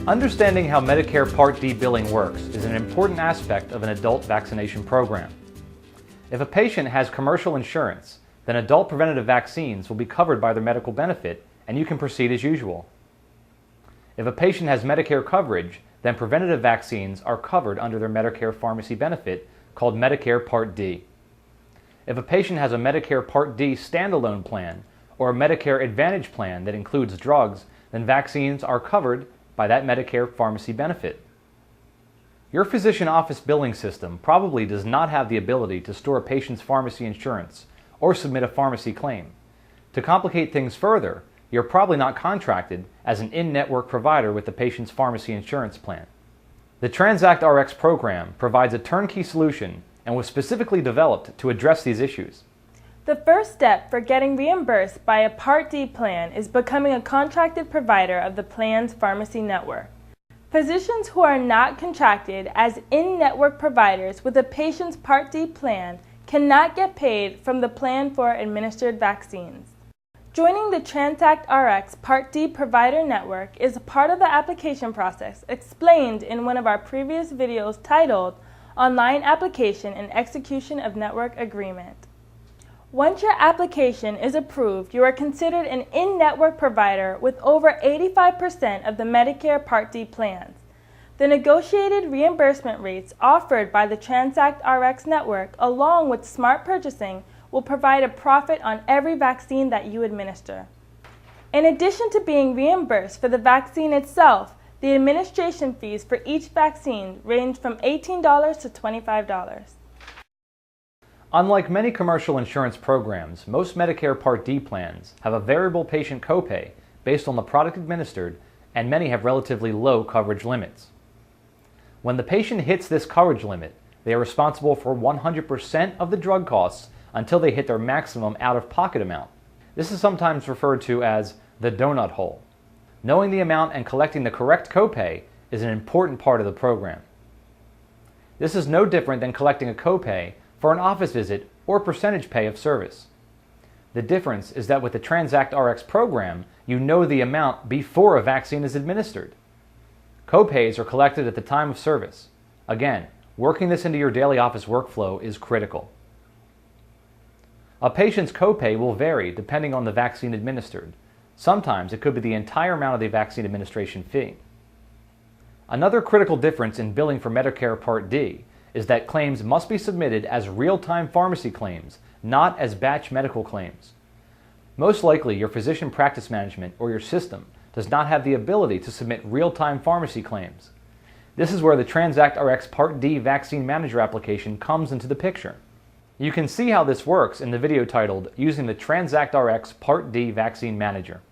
Understanding how Medicare Part D billing works is an important aspect of an adult vaccination program. If a patient has commercial insurance, then adult preventative vaccines will be covered by their medical benefit and you can proceed as usual. If a patient has Medicare coverage, then preventative vaccines are covered under their Medicare pharmacy benefit called Medicare Part D. If a patient has a Medicare Part D standalone plan or a Medicare Advantage plan that includes drugs, then vaccines are covered by that Medicare pharmacy benefit. Your physician office billing system probably does not have the ability to store a patient's pharmacy insurance or submit a pharmacy claim. To complicate things further, you're probably not contracted as an in-network provider with the patient's pharmacy insurance plan. The Transact Rx program provides a turnkey solution and was specifically developed to address these issues. The first step for getting reimbursed by a Part D plan is becoming a contracted provider of the plan's pharmacy network. Physicians who are not contracted as in-network providers with a patient's Part D plan cannot get paid from the plan for administered vaccines. Joining the Transact Rx Part D provider network is a part of the application process explained in one of our previous videos titled Online Application and Execution of Network Agreement. Once your application is approved, you are considered an in-network provider with over 85% of the Medicare Part D plans. The negotiated reimbursement rates offered by the Transact Rx network, along with smart purchasing, will provide a profit on every vaccine that you administer. In addition to being reimbursed for the vaccine itself, the administration fees for each vaccine range from $18 to $25. Unlike many commercial insurance programs, most Medicare Part D plans have a variable patient copay based on the product administered, and many have relatively low coverage limits. When the patient hits this coverage limit, they are responsible for 100% of the drug costs until they hit their maximum out-of-pocket amount. This is sometimes referred to as the donut hole. Knowing the amount and collecting the correct copay is an important part of the program. This is no different than collecting a copay for an office visit or percentage pay of service. The difference is that with the Transact Rx program, you know the amount before a vaccine is administered. Copays are collected at the time of service. Again, working this into your daily office workflow is critical. A patient's copay will vary depending on the vaccine administered. Sometimes it could be the entire amount of the vaccine administration fee. Another critical difference in billing for Medicare Part D is that claims must be submitted as real-time pharmacy claims, not as batch medical claims. Most likely, your physician practice management or your system does not have the ability to submit real-time pharmacy claims. This is where the Transact Rx Part D Vaccine Manager application comes into the picture. You can see how this works in the video titled Using the Transact Rx Part D Vaccine Manager.